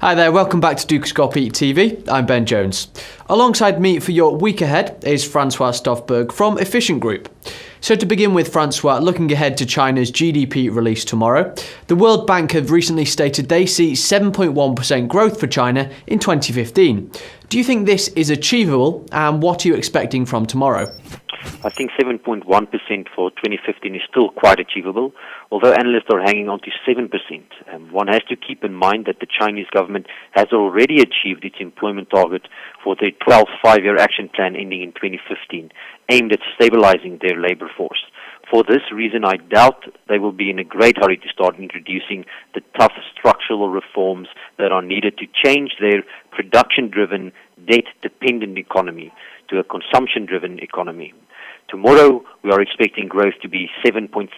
Hi there, welcome back to Dukascopy TV. I'm Ben Jones. Alongside me for your week ahead is Francois Stofberg from Efficient Group. So to begin with, Francois, looking ahead to China's GDP release tomorrow, the World Bank have recently stated they see 7.1% growth for China in 2015. Do you think this is achievable, and what are you expecting from tomorrow? I think 7.1% for 2015 is still quite achievable, although analysts are hanging on to 7%. One has to keep in mind that the Chinese government has already achieved its employment target for their 12th five-year action plan ending in 2015, aimed at stabilizing their labor force. For this reason, I doubt they will be in a great hurry to start introducing the tough structural reforms that are needed to change their production-driven, debt-dependent economy to a consumption-driven economy. Tomorrow, we are expecting growth to be 7.3%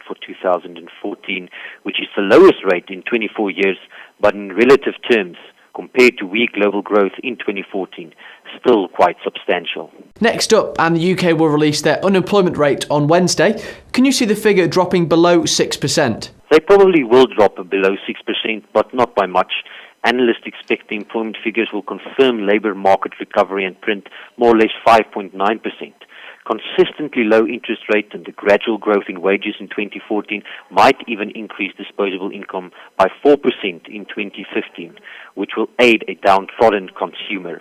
for 2014, which is the lowest rate in 24 years, but in relative terms, compared to weak global growth in 2014, still quite substantial. Next up, and the UK will release their unemployment rate on Wednesday. Can you see the figure dropping below 6%? They probably will drop below 6%, but not by much. Analysts expect the employment figures will confirm labour market recovery and print more or less 5.9%. Consistently low interest rates and the gradual growth in wages in 2014 might even increase disposable income by 4% in 2015, which will aid a downtrodden consumer.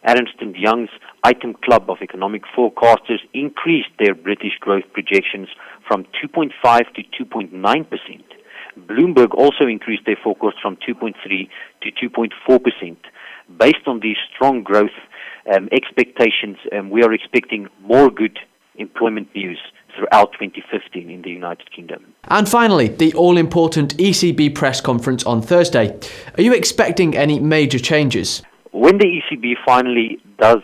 Ernst & Young's Item Club of economic forecasters increased their British growth projections from 2.5 to 2.9%. Bloomberg also increased their forecast from 2.3 to 2.4%. Based on these strong growth expectations, we are expecting more good employment news throughout 2015 in the United Kingdom. And finally, the all-important ECB press conference on Thursday. Are you expecting any major changes? When the ECB finally does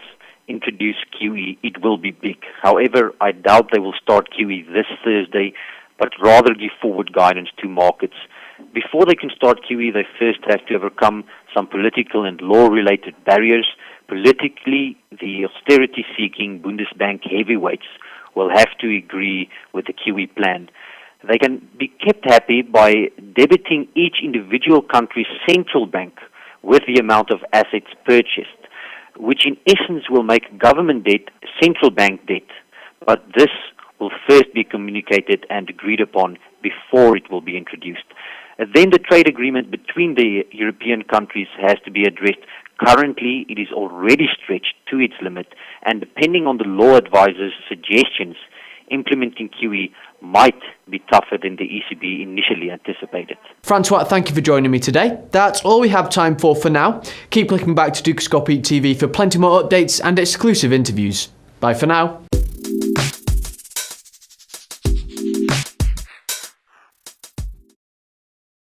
introduce QE, it will be big. However, I doubt they will start QE this Thursday, but rather give forward guidance to markets. Before they can start QE, they first have to overcome some political and law-related barriers. Politically, the austerity-seeking Bundesbank heavyweights will have to agree with the QE plan. They can be kept happy by debiting each individual country's central bank with the amount of assets purchased, which in essence will make government debt central bank debt. But this will first be communicated and agreed upon before it will be introduced. Then the trade agreement between the European countries has to be addressed. Currently, it is already stretched to its limit, and depending on the law advisor's suggestions, implementing QE might be tougher than the ECB initially anticipated. Francois, thank you for joining me today. That's all we have time for now. Keep clicking back to Dukascopy TV for plenty more updates and exclusive interviews. Bye for now.